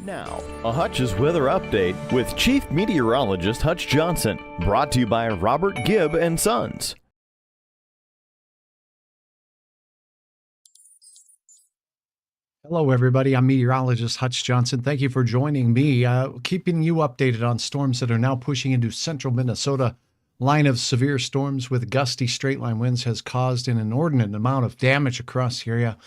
Now, a Hutch's weather update with Chief Meteorologist Hutch Johnson, brought to you by Robert Gibb and Sons. Hello, everybody. I'm meteorologist Hutch Johnson. Thank you for joining me, keeping you updated on storms that are now pushing into central Minnesota. Line of severe storms with gusty straight-line winds has caused an inordinate amount of damage across the area.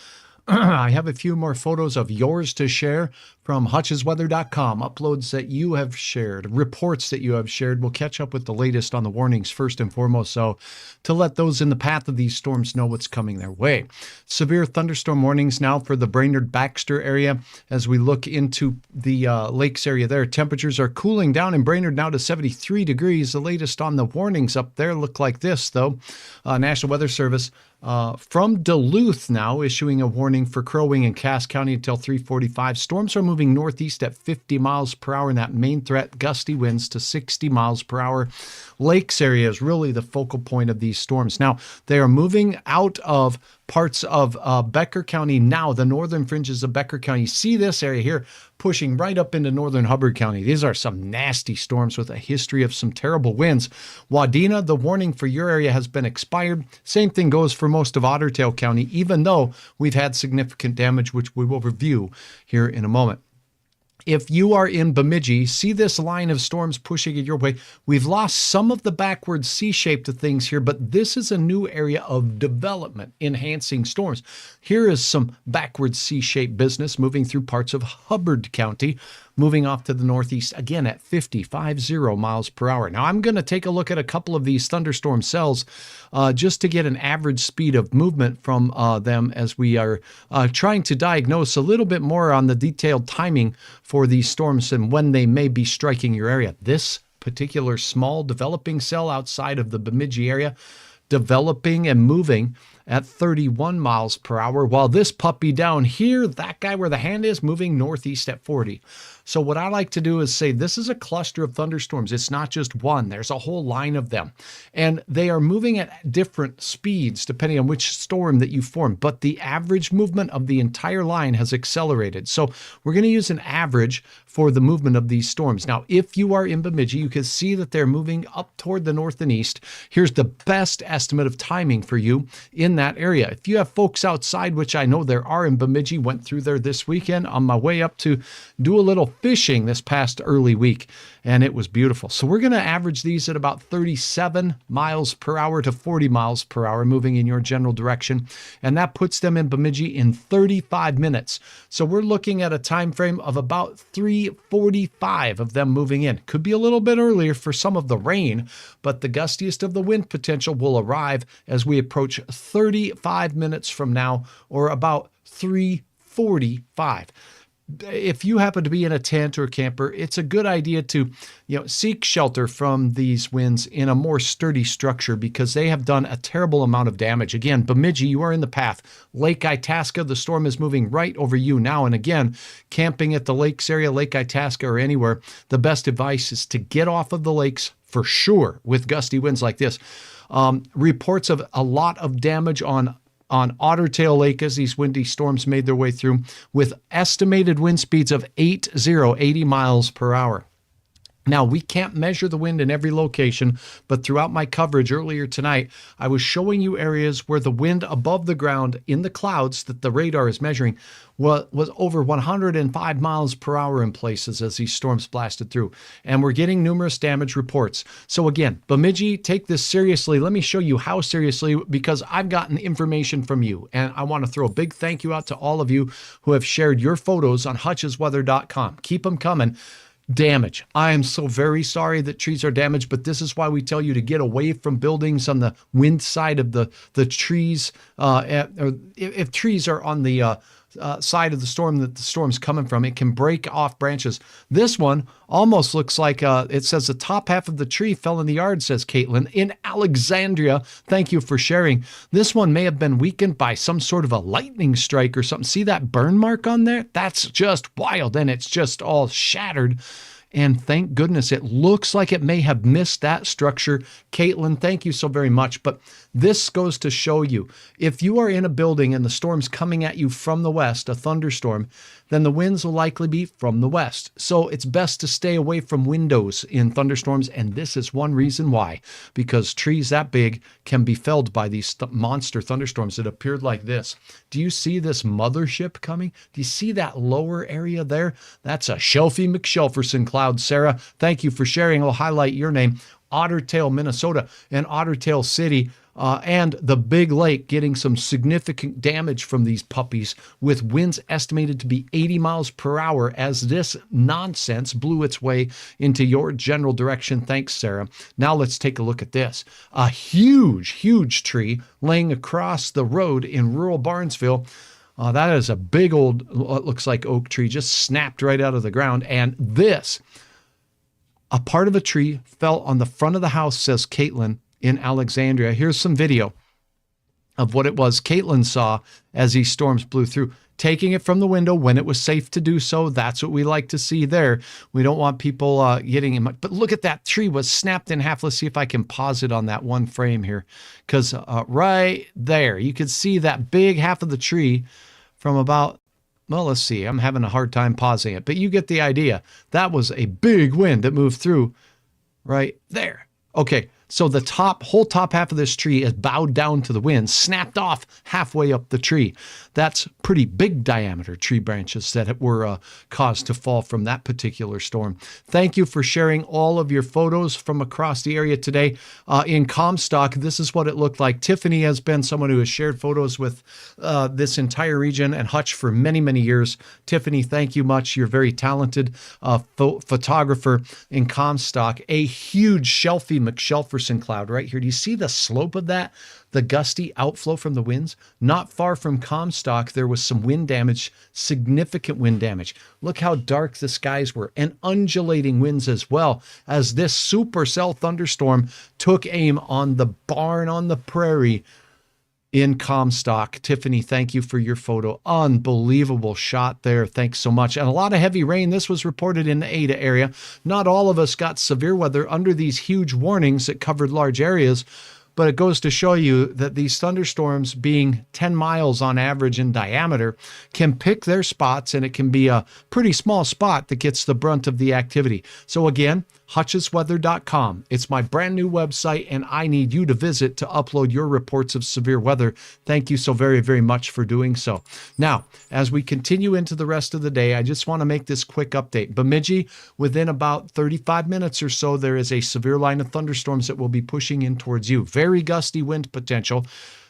I have a few more photos of yours to share from hutchesweather.com, uploads that you have shared, reports that you have shared. We'll catch up with the latest on the warnings first and foremost, so to let those in the path of these storms know what's coming their way. Severe thunderstorm warnings now for the Brainerd-Baxter area as we look into the lakes area there. Temperatures are cooling down in Brainerd now to 73 degrees. The latest on the warnings up there look like this, though. National Weather Service from Duluth now issuing a warning for Crow Wing and Cass County until 3:45. Storms are moving northeast at 50 miles per hour, and that main threat, gusty winds to 60 miles per hour. Lakes area is really the focal point of these storms. Now, they are moving out of parts of Becker County now, the northern fringes of Becker County. See this area here pushing right up into northern Hubbard County. These are some nasty storms with a history of some terrible winds. Wadena, the warning for your area has been expired. Same thing goes for most of Otter Tail County, even though we've had significant damage, which we will review here in a moment. If you are in Bemidji, see this line of storms pushing it your way. We've lost some of the backward C-shape to things here, but this is a new area of development, enhancing storms. Here is some backward C-shaped business moving through parts of Hubbard County, moving off to the northeast, again at 50 miles per hour. Now, I'm going to take a look at a couple of these thunderstorm cells just to get an average speed of movement from them as we are trying to diagnose a little bit more on the detailed timing for these storms and when they may be striking your area. This particular small developing cell outside of the Bemidji area, developing and moving at 31 miles per hour, while this puppy down here, that guy where the hand is, moving northeast at 40. So what I like to do is say this is a cluster of thunderstorms. It's not just one. There's a whole line of them. And they are moving at different speeds depending on which storm that you form. But the average movement of the entire line has accelerated. So we're going to use an average for the movement of these storms. Now, if you are in Bemidji, you can see that they're moving up toward the north and east. Here's the best estimate of timing for you in that area. If you have folks outside, which I know there are in Bemidji, went through there this weekend on my way up to do a little fishing this past early week, and it was beautiful. So we're going to average these at about 37 miles per hour to 40 miles per hour moving in your general direction, and that puts them in Bemidji in 35 minutes. So we're looking at a time frame of about 3:45 of them moving in. Could be a little bit earlier for some of the rain, but the gustiest of the wind potential will arrive as we approach 35 minutes from now, or about 3:45. If you happen to be in a tent or a camper, it's a good idea to, seek shelter from these winds in a more sturdy structure because they have done a terrible amount of damage. Again, Bemidji, you are in the path. Lake Itasca, the storm is moving right over you now. And again, camping at the lakes area, Lake Itasca or anywhere, the best advice is to get off of the lakes for sure with gusty winds like this. Reports of a lot of damage on Otter Tail Lake as these windy storms made their way through with estimated wind speeds of 80 miles per hour. Now, we can't measure the wind in every location, but throughout my coverage earlier tonight, I was showing you areas where the wind above the ground in the clouds that the radar is measuring was over 105 miles per hour in places as these storms blasted through. And we're getting numerous damage reports. So again, Bemidji, take this seriously. Let me show you how seriously, because I've gotten information from you. And I want to throw a big thank you out to all of you who have shared your photos on hutchesweather.com. Keep them coming. Damage. I am so very sorry that trees are damaged, but this is why we tell you to get away from buildings on the wind side of the trees. If trees are on the side of the storm that the storm's coming from, it can break off branches. This one almost looks like it says the top half of the tree fell in the yard, says Caitlin in Alexandria. Thank you for sharing. This one may have been weakened by some sort of a lightning strike or something. See that burn mark on there? That's just wild, and it's just all shattered. And thank goodness it looks like it may have missed that structure. Caitlin, thank you so very much. But this goes to show you, if you are in a building and the storm's coming at you from the west, a thunderstorm, then the winds will likely be from the west. So it's best to stay away from windows in thunderstorms. And this is one reason why, because trees that big can be felled by these monster thunderstorms that appeared like this. Do you see this mothership coming? Do you see that lower area there? That's a Shelfie McShelferson cloud, Sarah. Thank you for sharing. I'll highlight your name. Otter Tail, Minnesota, and Otter Tail City, and the Big Lake getting some significant damage from these puppies, with winds estimated to be 80 miles per hour as this nonsense blew its way into your general direction. Thanks, Sarah. Now let's take a look at this. A huge, huge tree laying across the road in rural Barnesville. That is a big old, what looks like oak tree, just snapped right out of the ground. And this, a part of a tree fell on the front of the house, says Caitlin in Alexandria. Here's some video of what it was Caitlin saw as these storms blew through. Taking it from the window when it was safe to do so. That's what we like to see there. We don't want people getting in. But look at that tree was snapped in half. Let's see if I can pause it on that one frame here. Because right there, you could see that big half of the tree from about, well, let's see. I'm having a hard time pausing it, but you get the idea. That was a big wind that moved through right there. Okay, so the whole top half of this tree is bowed down to the wind, snapped off halfway up the tree. That's pretty big diameter tree branches that were caused to fall from that particular storm. Thank you for sharing all of your photos from across the area today. In Comstock, this is what it looked like. Tiffany has been someone who has shared photos with this entire region and Hutch for many, many years. Tiffany, thank you much. You're a very talented photographer in Comstock. A huge Shelfie McShelferson cloud right here. Do you see the slope of that? The gusty outflow from the winds. Not far from Comstock, there was some wind damage, significant wind damage. Look how dark the skies were, and undulating winds as well, as this supercell thunderstorm took aim on the barn on the prairie in Comstock. Tiffany, thank you for your photo. Unbelievable shot there. Thanks so much. And a lot of heavy rain. This was reported in the Ada area. Not all of us got severe weather under these huge warnings that covered large areas, but it goes to show you that these thunderstorms, being 10 miles on average in diameter, can pick their spots, and it can be a pretty small spot that gets the brunt of the activity. So again, hutchesweather.com. It's my brand new website, and I need you to visit to upload your reports of severe weather. Thank you so very, very much for doing so. Now, as we continue into the rest of the day, I just want to make this quick update. Bemidji, within about 35 minutes or so, there is a severe line of thunderstorms that will be pushing in towards you. Very gusty wind potential.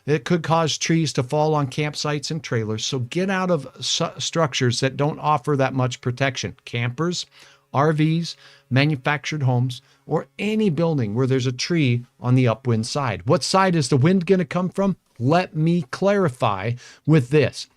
It could cause trees to fall on campsites and trailers. So get out of structures that don't offer that much protection. Campers, RVs, manufactured homes, or any building where there's a tree on the upwind side. What side is the wind going to come from? Let me clarify with this.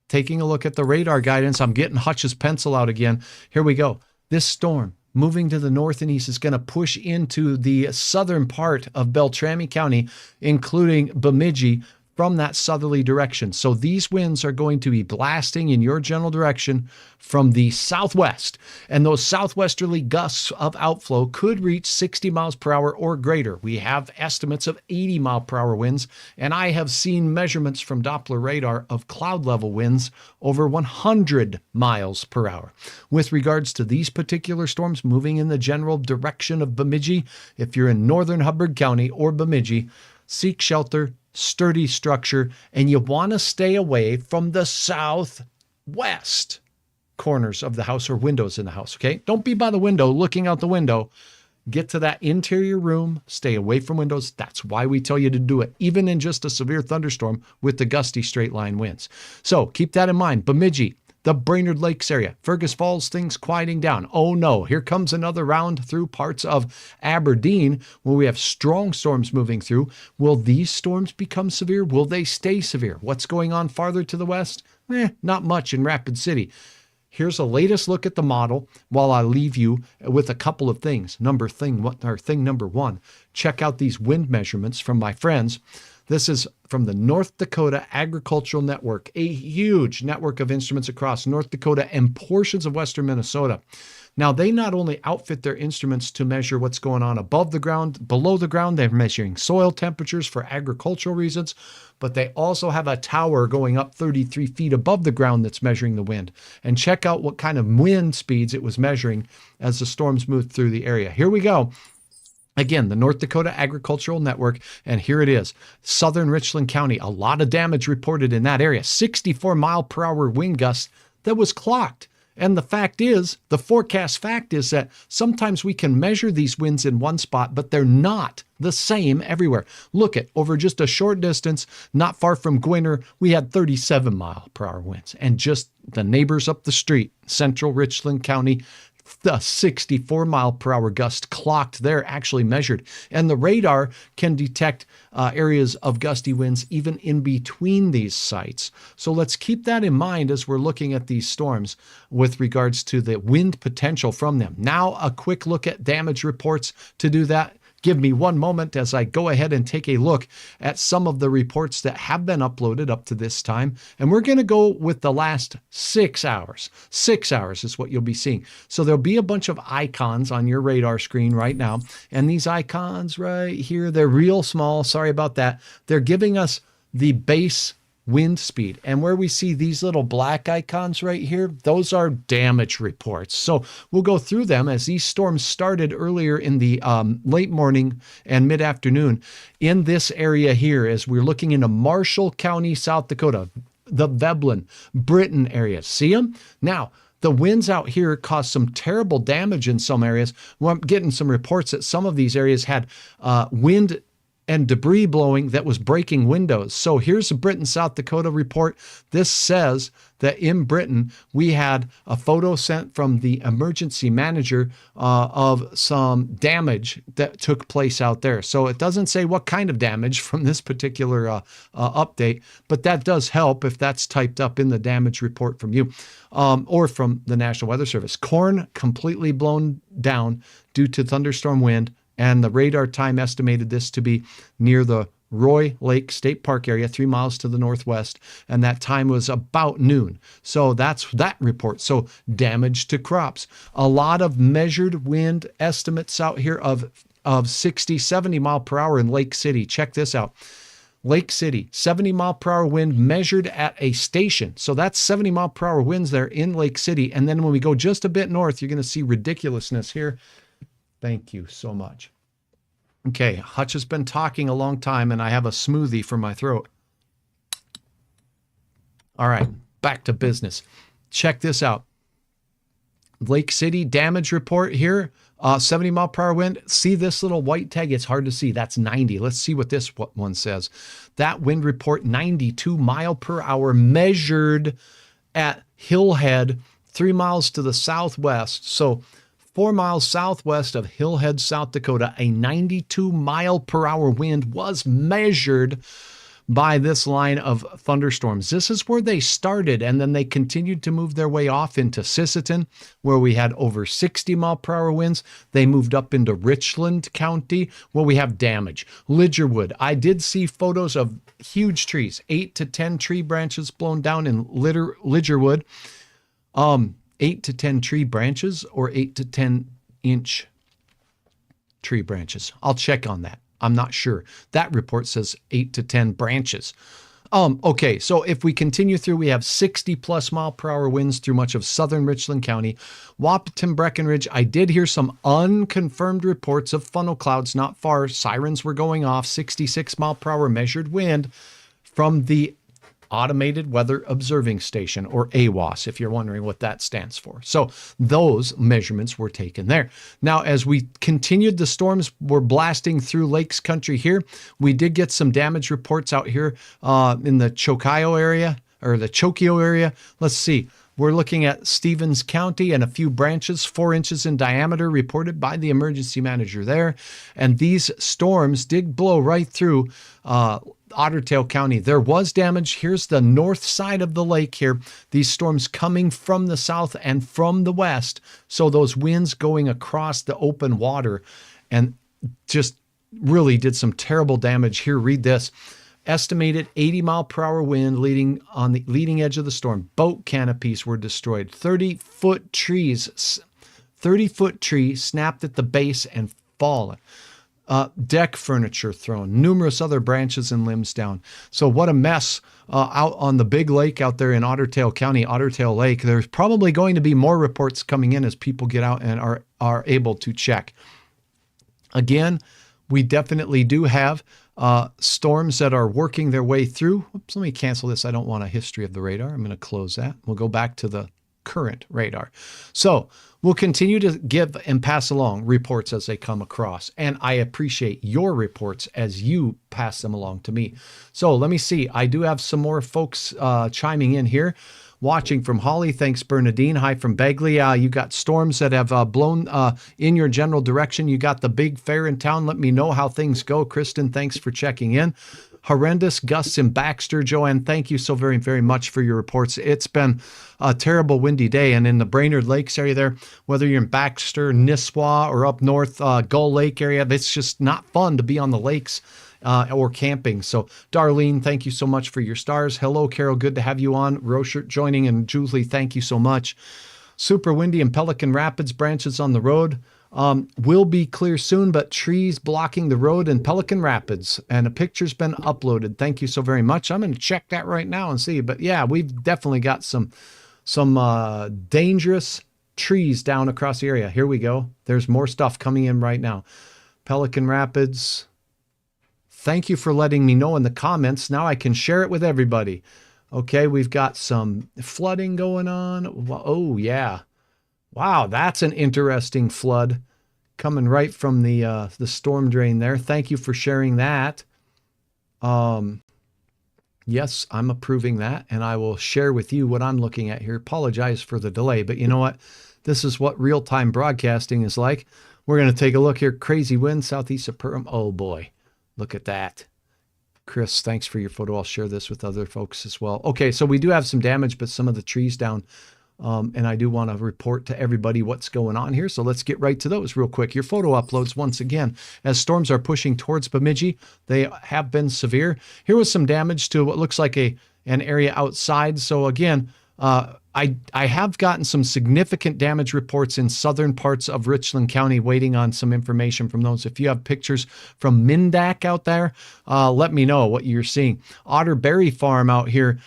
Taking a look at the radar guidance, I'm getting Hutch's pencil out again. Here we go. This storm moving to the north and east is going to push into the southern part of Beltrami County, including Bemidji, from that southerly direction. So these winds are going to be blasting in your general direction from the southwest. And those southwesterly gusts of outflow could reach 60 miles per hour or greater. We have estimates of 80 mile per hour winds, and I have seen measurements from Doppler radar of cloud level winds over 100 miles per hour. With regards to these particular storms moving in the general direction of Bemidji, if you're in northern Hubbard County or Bemidji, seek shelter, sturdy structure, and you want to stay away from the southwest corners of the house or windows in the house, okay? Don't be by the window looking out the window. Get to that interior room, stay away from windows. That's why we tell you to do it, even in just a severe thunderstorm with the gusty straight line winds. So keep that in mind. Bemidji, the Brainerd Lakes area, Fergus Falls, things quieting down. Oh no, here comes another round through parts of Aberdeen where we have strong storms moving through. Will these storms become severe? Will they stay severe? What's going on farther to the west? Not much in Rapid City. Here's a latest look at the model while I leave you with a couple of things. Thing number one, check out these wind measurements from my friends. This is from the North Dakota Agricultural Network, a huge network of instruments across North Dakota and portions of western Minnesota. Now, they not only outfit their instruments to measure what's going on above the ground, below the ground, they're measuring soil temperatures for agricultural reasons, but they also have a tower going up 33 feet above the ground that's measuring the wind. And check out what kind of wind speeds it was measuring as the storms moved through the area. Here we go. Again, the North Dakota Agricultural Network, and here it is. Southern Richland County, a lot of damage reported in that area. 64-mile-per-hour wind gusts that was clocked. And the fact is, the forecast fact is that sometimes we can measure these winds in one spot, but they're not the same everywhere. Look at over just a short distance, not far from Gwinner, we had 37-mile-per-hour winds. And just the neighbors up the street, Central Richland County, the 64-mile-per-hour gust clocked there, actually measured. And the radar can detect areas of gusty winds even in between these sites. So let's keep that in mind as we're looking at these storms with regards to the wind potential from them. Now, a quick look at damage reports. To do that, give me one moment as I go ahead and take a look at some of the reports that have been uploaded up to this time. And we're going to go with the last 6 hours. 6 hours is what you'll be seeing. So there'll be a bunch of icons on your radar screen right now. And these icons right here, they're real small. Sorry about that. They're giving us the base wind speed. And where we see these little black icons right here, those are damage reports. So we'll go through them as these storms started earlier in the late morning and mid-afternoon in this area here as we're looking into Marshall County, South Dakota, the Veblen, Britton area. See them? Now, the winds out here caused some terrible damage in some areas. Well, I'm getting some reports that some of these areas had wind and debris blowing that was breaking windows. So here's a Britton, South Dakota report. This says that in Britton, we had a photo sent from the emergency manager of some damage that took place out there. So it doesn't say what kind of damage from this particular update, but that does help if that's typed up in the damage report from you or from the National Weather Service. Corn completely blown down due to thunderstorm wind. And the radar time estimated this to be near the Roy Lake State Park area, 3 miles to the northwest. And that time was about noon. So that's that report. So damage to crops. A lot of measured wind estimates out here of 60, 70 mile per hour in Lake City. Check this out. Lake City, 70 mile per hour wind measured at a station. So that's 70 mile per hour winds there in Lake City. And then when we go just a bit north, you're going to see ridiculousness here. Thank you so much. Okay, Hutch has been talking a long time, and I have a smoothie for my throat. All right, back to business. Check this out. Lake City damage report here, 70 mile per hour wind. See this little white tag? It's hard to see. That's 90. Let's see what this one says. That wind report, 92 mile per hour measured at Hillhead, 3 miles to the southwest. So 4 miles southwest of Hillhead, South Dakota, a 92 mile per hour wind was measured by this line of thunderstorms. This is where they started, and then they continued to move their way off into Sisseton, where we had over 60 mile per hour winds. They moved up into Richland County, where we have damage. Lidgerwood, I did see photos of huge trees, 8 to 10 tree branches blown down in Lidgerwood. 8 to 10 tree branches or 8 to 10 inch tree branches. I'll check on that. I'm not sure. That report says 8 to 10 branches. Okay, so if we continue through, we have 60 plus mile per hour winds through much of southern Richland County. Wahpeton, Breckenridge, I did hear some unconfirmed reports of funnel clouds not far. Sirens were going off, 66 mile per hour measured wind from the Automated Weather Observing Station, or AWOS, if you're wondering what that stands for. So those measurements were taken there. Now, as we continued, the storms were blasting through Lakes Country here. We did get some damage reports out here in the Chokio area, or the Chokio area. Let's see. We're looking at Stevens County and a few branches, 4 inches in diameter, reported by the emergency manager there. And these storms did blow right through Ottertail County. There was damage. Here's the north side of the lake here. These storms coming from the south and from the west. So those winds going across the open water and just really did some terrible damage here. Read this. Estimated 80-mile-per-hour wind leading on the leading edge of the storm. Boat canopies were destroyed. 30-foot trees, 30-foot tree snapped at the base and fallen. Deck furniture thrown, numerous other branches and limbs down. So what a mess out on the big lake out there in Ottertail County, Ottertail Lake. There's probably going to be more reports coming in as people get out and are able to check. Again, we definitely do have storms that are working their way through. Oops, let me cancel this. I don't want a history of the radar. I'm going to close that. We'll go back to the current radar. So we'll continue to give and pass along reports as they come across. And I appreciate your reports as you pass them along to me. So let me see. I do have some more folks chiming in here. Watching from Holly. Thanks, Bernadine. Hi from Bagley. You got storms that have blown in your general direction. You got the big fair in town. Let me know how things go. Kristen, thanks for checking in. Horrendous gusts in Baxter. Joanne, thank you so very, very much for your reports. It's been a terrible windy day. And in the Brainerd Lakes area there, whether you're in Baxter, Nisswa, or up north Gull Lake area, it's just not fun to be on the lakes or camping. So Darlene, thank you so much for your stars. Hello, Carol. Good to have you on. Rochert joining, and Julie, thank you so much. Super windy in Pelican Rapids, branches on the road. Will be clear soon, but trees blocking the road in Pelican Rapids, and a picture's been uploaded. Thank you so very much. I'm going to check that right now and see. But yeah, we've definitely got some dangerous trees down across the area. Here we go. There's more stuff coming in right now. Pelican Rapids. Thank you for letting me know in the comments. Now I can share it with everybody. Okay, we've got some flooding going on. Oh, yeah. Wow, that's an interesting flood coming right from the storm drain there. Thank you for sharing that. Yes, I'm approving that, and I will share with you what I'm looking at here. Apologize for the delay, but you know what? This is what real-time broadcasting is like. We're going to take a look here. Crazy wind southeast of Perham. Oh, boy. Look at that. Chris, thanks for your photo. I'll share this with other folks as well. Okay, so we do have some damage, but some of the trees down. And I do want to report to everybody what's going on here. So let's get right to those real quick. Your photo uploads once again. As storms are pushing towards Bemidji, they have been severe. Here was some damage to what looks like an area outside. So again, I have gotten some significant damage reports in southern parts of Richland County, waiting on some information from those. If you have pictures from Mindak out there, let me know what you're seeing. Otter Berry Farm out here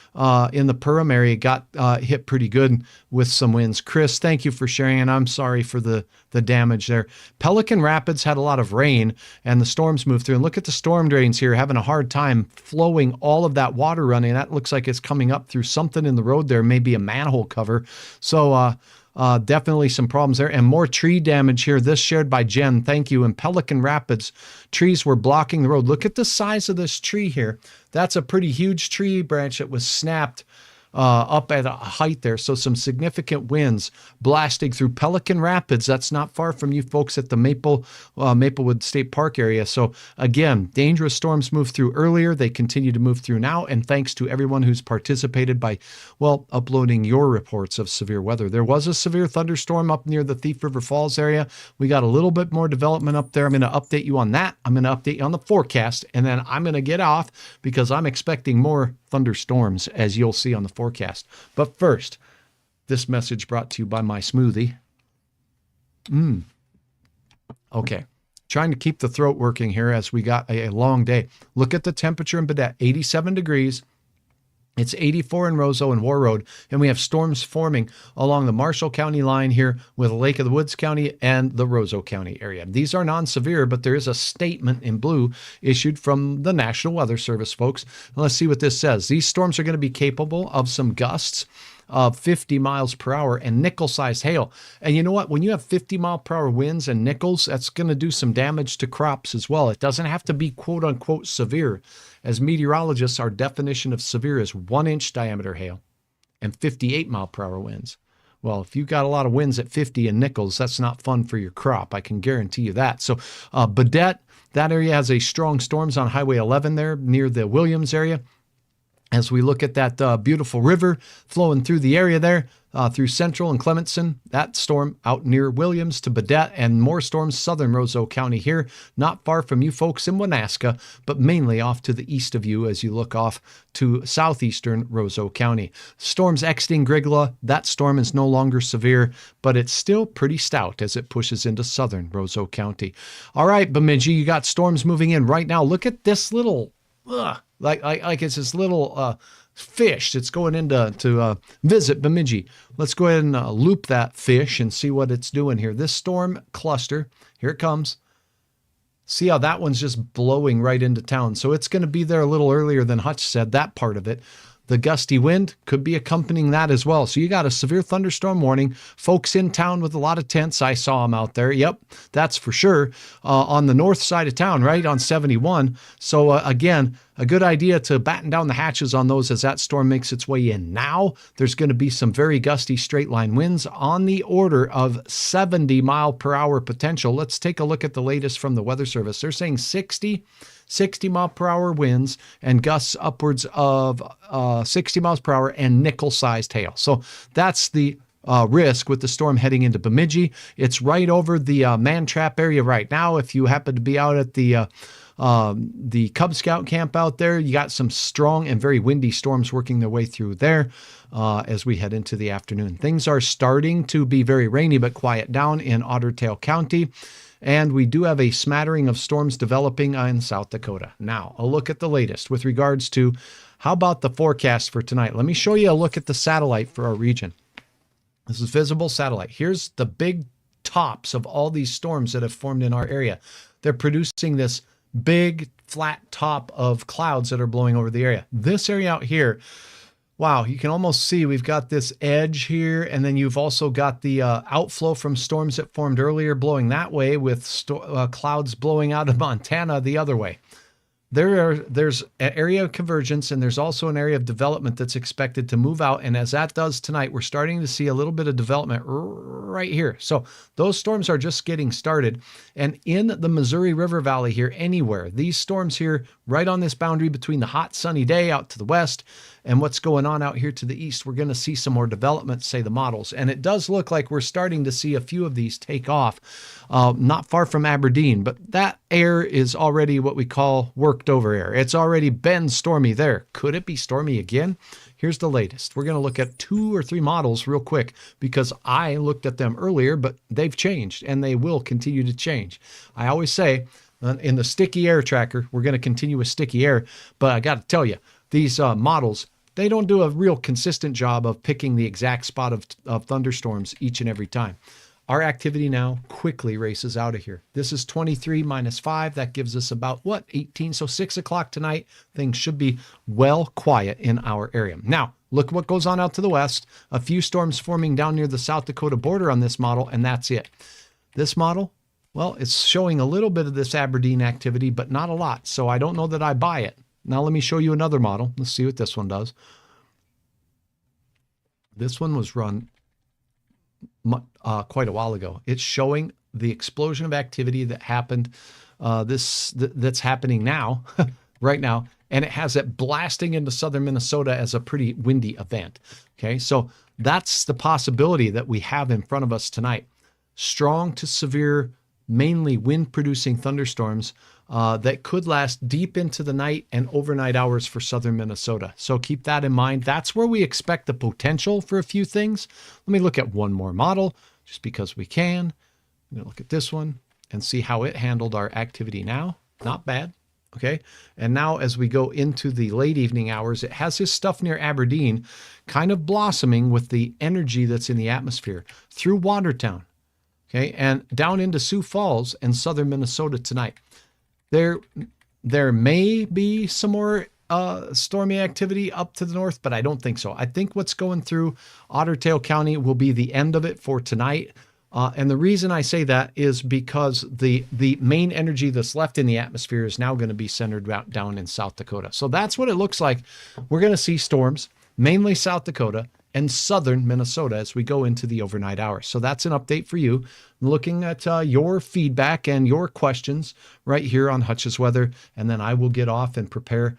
in the Perham area got hit pretty good with some winds. Chris, thank you for sharing, and I'm sorry for the damage there. Pelican Rapids had a lot of rain, and the storms moved through. And look at the storm drains here, having a hard time flowing all of that water running. That looks like it's coming up through something in the road there, maybe a manhole cover. So definitely some problems there, and more tree damage here. This shared by Jen. Thank you. In Pelican Rapids, trees were blocking the road. Look at the size of this tree here. That's a pretty huge tree branch that was snapped up at a height there. So some significant winds blasting through Pelican Rapids. That's not far from you folks at the Maplewood State Park area. So again, dangerous storms moved through earlier. They continue to move through now. And thanks to everyone who's participated by, well, uploading your reports of severe weather. There was a severe thunderstorm up near the Thief River Falls area. We got a little bit more development up there. I'm going to update you on that. I'm going to update you on the forecast, and then I'm going to get off because I'm expecting more thunderstorms, as you'll see on the forecast. But first, this message brought to you by my smoothie. Okay. Trying to keep the throat working here as we got a long day. Look at the temperature in Baudette, 87 degrees. It's 84 in Roseau and War Road, and we have storms forming along the Marshall County line here with Lake of the Woods County and the Roseau County area. These are non-severe, but there is a statement in blue issued from the National Weather Service, folks. Let's see what this says. These storms are going to be capable of some gusts of 50 miles per hour and nickel-sized hail. And you know what? When you have 50-mile-per-hour winds and nickels, that's going to do some damage to crops as well. It doesn't have to be quote-unquote severe. As meteorologists, our definition of severe is 1-inch diameter hail and 58-mile-per-hour winds. Well, if you've got a lot of winds at 50 and nickels, that's not fun for your crop. I can guarantee you that. So Baudette, that area has a strong storms on Highway 11 there near the Williams area. As we look at that beautiful river flowing through the area there, through Central and Clementson, that storm out near Williams to Baudette, and more storms southern Roseau County here, not far from you folks in Wanaska, but mainly off to the east of you as you look off to southeastern Roseau County. Storms exiting Grigla, that storm is no longer severe, but it's still pretty stout as it pushes into southern Roseau County. All right, Bemidji, you got storms moving in right now. Look at this little, like it's this little fish that's going in to visit Bemidji. Let's go ahead and loop that fish and see what it's doing here. This storm cluster, here it comes. See how that one's just blowing right into town. So it's going to be there a little earlier than Hutch said, that part of it. The gusty wind could be accompanying that as well. So you got a severe thunderstorm warning. Folks in town with a lot of tents. I saw them out there. Yep, that's for sure. On the north side of town, right on 71. So again, a good idea to batten down the hatches on those as that storm makes its way in. Now, there's going to be some very gusty straight line winds on the order of 70 mile per hour potential. Let's take a look at the latest from the Weather Service. They're saying 60 mile per hour winds and gusts upwards of 60 miles per hour and nickel-sized hail. So that's the risk with the storm heading into Bemidji. It's right over the Man Trap area right now. If you happen to be out at the Cub Scout camp out there, you got some strong and very windy storms working their way through there as we head into the afternoon. Things are starting to be very rainy but quiet down in Otter Tail County. And we do have a smattering of storms developing in South Dakota. Now, a look at the latest with regards to how about the forecast for tonight. Let me show you a look at the satellite for our region. This is visible satellite. Here's the big tops of all these storms that have formed in our area. They're producing this big flat top of clouds that are blowing over the area. This area out here, wow, you can almost see we've got this edge here, and then you've also got the outflow from storms that formed earlier blowing that way with clouds blowing out of Montana the other way. There's an area of convergence, and there's also an area of development that's expected to move out. And as that does tonight, we're starting to see a little bit of development right here. So those storms are just getting started. And in the Missouri River Valley here, anywhere, these storms here right on this boundary between the hot sunny day out to the west and what's going on out here to the east, we're going to see some more development, say the models. And it does look like we're starting to see a few of these take off, not far from Aberdeen, but that air is already what we call worked over air. It's already been stormy there. Could it be stormy again? Here's the latest. We're going to look at 2 or 3 models real quick because I looked at them earlier, but they've changed and they will continue to change. I always say in the sticky air tracker, we're going to continue with sticky air, but I got to tell you, these models, they don't do a real consistent job of picking the exact spot of thunderstorms each and every time. Our activity now quickly races out of here. This is 23 minus 5. That gives us about, 18? So 6 o'clock tonight, things should be well quiet in our area. Now, look what goes on out to the west. A few storms forming down near the South Dakota border on this model, and that's it. This model, well, it's showing a little bit of this Aberdeen activity, but not a lot. So I don't know that I buy it. Now let me show you another model. Let's see what this one does. This one was run quite a while ago. It's showing the explosion of activity that happened, that's happening now, right now, and it has it blasting into southern Minnesota as a pretty windy event. Okay, so that's the possibility that we have in front of us tonight. Strong to severe, mainly wind-producing thunderstorms that could last deep into the night and overnight hours for southern Minnesota. So keep that in mind. That's where we expect the potential for a few things. Let me look at one more model just because we can. I'm going to look at this one and see how it handled our activity now. Not bad. Okay. And now as we go into the late evening hours, it has this stuff near Aberdeen kind of blossoming with the energy that's in the atmosphere through Watertown. Okay. And down into Sioux Falls and southern Minnesota tonight. There may be some more stormy activity up to the north, but I don't think so. I think what's going through Otter Tail County will be the end of it for tonight. And the reason I say that is because the main energy that's left in the atmosphere is now going to be centered down in South Dakota. So that's what it looks like. We're going to see storms, mainly South Dakota and southern Minnesota as we go into the overnight hours. So that's an update for you. Looking at your feedback and your questions right here on Hutch's Weather. And then I will get off and prepare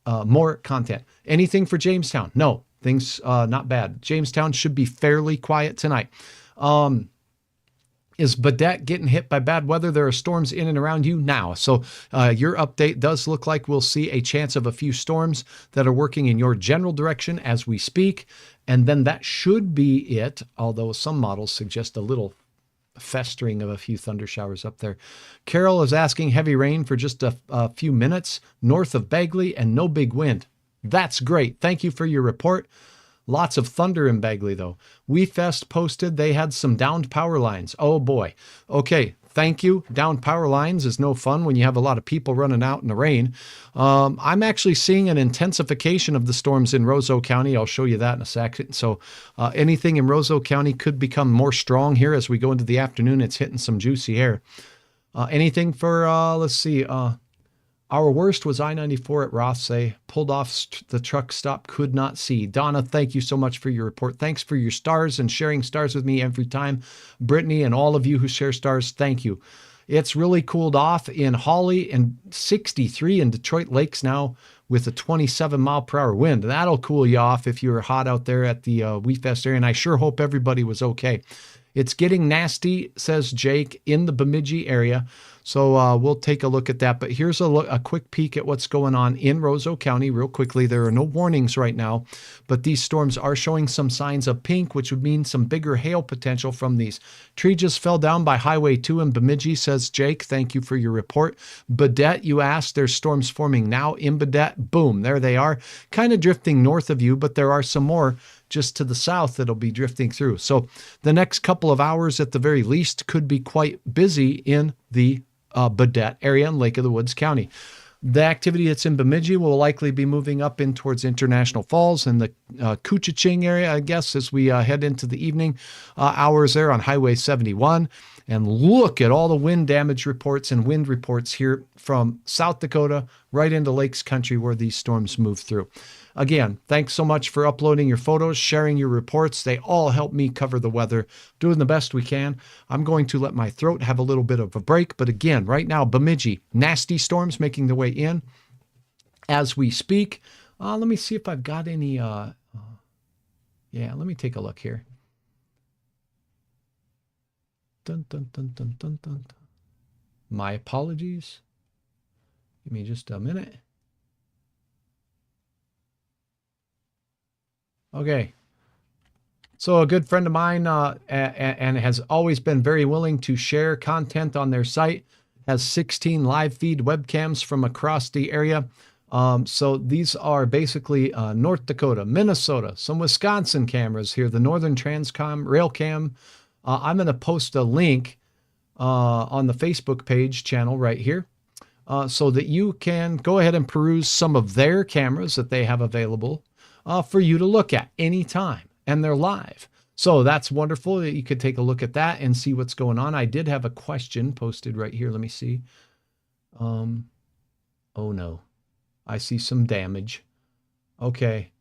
more content. Anything for Jamestown? No, things not bad. Jamestown should be fairly quiet tonight. Is Baudette getting hit by bad weather? There are storms in and around you now. So your update does look like we'll see a chance of a few storms that are working in your general direction as we speak. And then that should be it, although some models suggest a little festering of a few thunder showers up there. Carol is asking heavy rain for just a few minutes north of Bagley and no big wind. That's great. Thank you for your report. Lots of thunder in Bagley, though. WeFest posted they had some downed power lines. Oh, boy. Okay, thank you. Downed power lines is no fun when you have a lot of people running out in the rain. I'm actually seeing an intensification of the storms in Roseau County. I'll show you that in a second. So anything in Roseau County could become more strong here as we go into the afternoon. It's hitting some juicy air. Anything for, let's see, our worst was I-94 at Rothsay. Pulled off the truck stop, could not see. Donna, thank you so much for your report. Thanks for your stars and sharing stars with me every time. Brittany and all of you who share stars, thank you. It's really cooled off in Hawley and 63 in Detroit Lakes now with a 27 mile per hour wind. That'll cool you off if you were hot out there at the WeFest area, and I sure hope everybody was okay. It's getting nasty, says Jake, in the Bemidji area. So we'll take a look at that. But here's a quick peek at what's going on in Roseau County real quickly. There are no warnings right now, but these storms are showing some signs of pink, which would mean some bigger hail potential from these. Tree just fell down by Highway 2 in Bemidji, says Jake. Thank you for your report. Baudette, you asked, there's storms forming now in Baudette. Boom, there they are. Kind of drifting north of you, but there are some more just to the south that'll be drifting through. So the next couple of hours at the very least could be quite busy in the Baudette area in Lake of the Woods County. The activity that's in Bemidji will likely be moving up in towards International Falls and the Couchiching area, I guess, as we head into the evening hours there on Highway 71. And look at all the wind damage reports and wind reports here from South Dakota right into Lakes Country where these storms move through. Again, thanks so much for uploading your photos, sharing your reports. They all help me cover the weather, doing the best we can. I'm going to let my throat have a little bit of a break. But again, right now, Bemidji, nasty storms making their way in as we speak. Let me see if I've got any. Yeah, let me take a look here. Dun, dun, dun, dun, dun, dun. My apologies. Give me just a minute. Okay. So a good friend of mine and has always been very willing to share content on their site, has 16 live feed webcams from across the area. So these are basically North Dakota, Minnesota, some Wisconsin cameras here, the Northern Transcom Rail Cam. I'm going to post a link on the Facebook page channel right here so that you can go ahead and peruse some of their cameras that they have available for you to look at anytime, and they're live. So that's wonderful. You could take a look at that and see what's going on. I did have a question posted right here. Let me see. Oh no, I see some damage. Okay.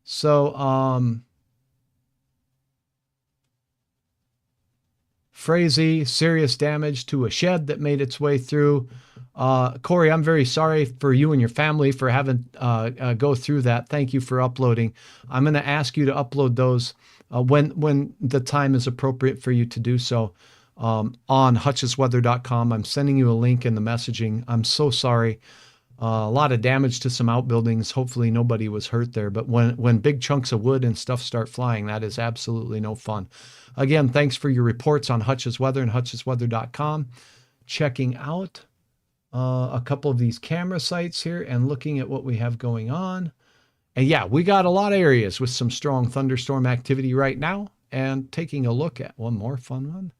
So, Frazee, serious damage to a shed that made its way through. Corey, I'm very sorry for you and your family for having go through that. Thank you for uploading. I'm going to ask you to upload those when the time is appropriate for you to do so on hutchesweather.com. I'm sending you a link in the messaging. I'm so sorry. A lot of damage to some outbuildings. Hopefully nobody was hurt there. But when big chunks of wood and stuff start flying, that is absolutely no fun. Again, thanks for your reports on Hutch's Weather and hutchesweather.com. Checking out a couple of these camera sites here and looking at what we have going on. And yeah, we got a lot of areas with some strong thunderstorm activity right now. And taking a look at one more fun one.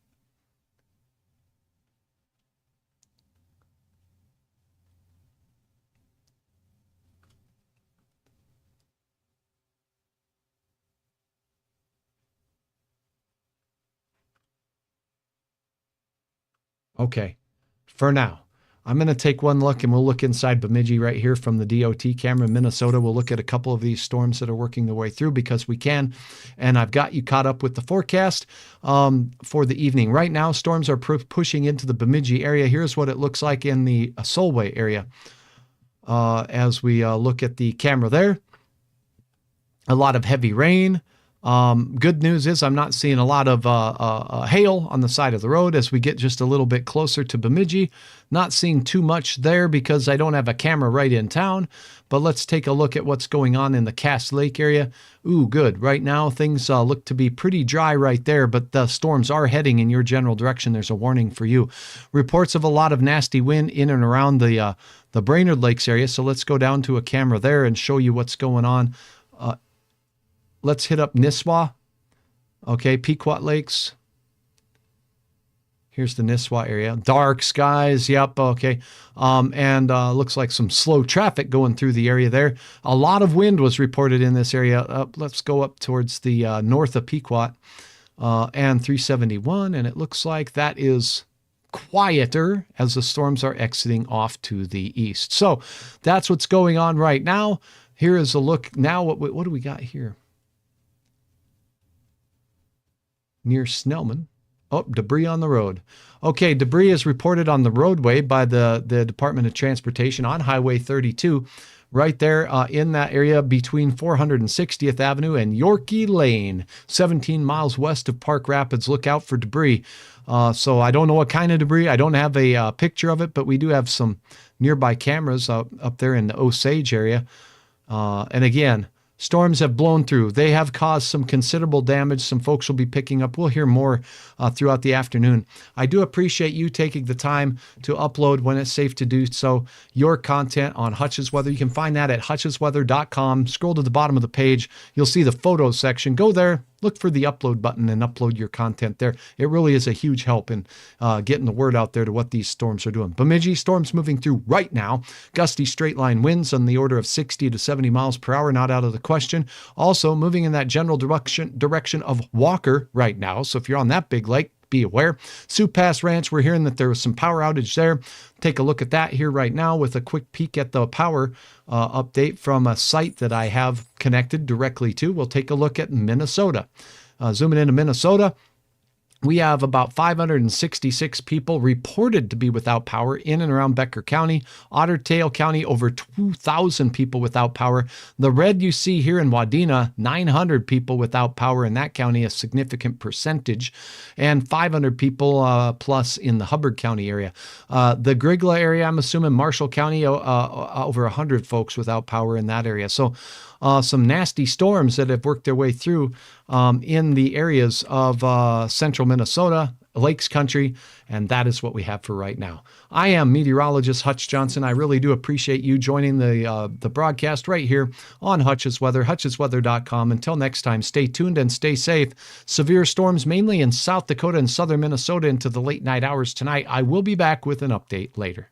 Okay, for now, I'm going to take one look and we'll look inside Bemidji right here from the DOT camera in Minnesota. We'll look at a couple of these storms that are working their way through because we can. And I've got you caught up with the forecast for the evening. Right now, storms are pushing into the Bemidji area. Here's what it looks like in the Solway area. as we look at the camera there. A lot of heavy rain. Good news is I'm not seeing a lot of hail on the side of the road as we get just a little bit closer to Bemidji. Not seeing too much there because I don't have a camera right in town. But let's take a look at what's going on in the Cass Lake area. Ooh, good. Right now, things look to be pretty dry right there, but the storms are heading in your general direction. There's a warning for you. Reports of a lot of nasty wind in and around the Brainerd Lakes area. So let's go down to a camera there and show you what's going on. Let's hit up Nisswa. Okay, Pequot Lakes. Here's the Nisswa area. Dark skies, yep, okay. And looks like some slow traffic going through the area there. A lot of wind was reported in this area. Let's go up towards the north of Pequot and 371, and it looks like that is quieter as the storms are exiting off to the east. So that's what's going on right now. Here is a look now. What do we got here? Near Snellman. Oh, debris on the road. Okay, debris is reported on the roadway by the Department of Transportation on Highway 32, right there in that area between 460th Avenue and Yorkie Lane, 17 miles west of Park Rapids. Look out for debris. So I don't know what kind of debris. I don't have a picture of it, but we do have some nearby cameras up there in the Osage area. And again, storms have blown through. They have caused some considerable damage. Some folks will be picking up. We'll hear more throughout the afternoon. I do appreciate you taking the time to upload when it's safe to do so your content on Hutch's Weather. You can find that at hutchesweather.com. Scroll to the bottom of the page. You'll see the photos section. Go there. Look for the upload button and upload your content there. It really is a huge help in getting the word out there to what these storms are doing. Bemidji, storms moving through right now. Gusty straight line winds on the order of 60 to 70 miles per hour, not out of the question. Also moving in that general direction of Walker right now. So if you're on that big lake, be aware. Sioux Pass Ranch, we're hearing that there was some power outage there. Take a look at that here right now with a quick peek at the power update from a site that I have connected directly to. We'll take a look at Minnesota. Zooming into Minnesota, we have about 566 people reported to be without power in and around Becker County. Otter Tail County, over 2,000 people without power. The red you see here in Wadena, 900 people without power in that county, a significant percentage, and 500 people plus in the Hubbard County area. The Grigla area, I'm assuming Marshall County, over 100 folks without power in that area. So some nasty storms that have worked their way through in the areas of central Minnesota, Lakes Country, and that is what we have for right now. I am meteorologist Hutch Johnson. I really do appreciate you joining the broadcast right here on Hutch's Weather, hutchesweather.com. Until next time, stay tuned and stay safe. Severe storms mainly in South Dakota and southern Minnesota into the late night hours tonight. I will be back with an update later.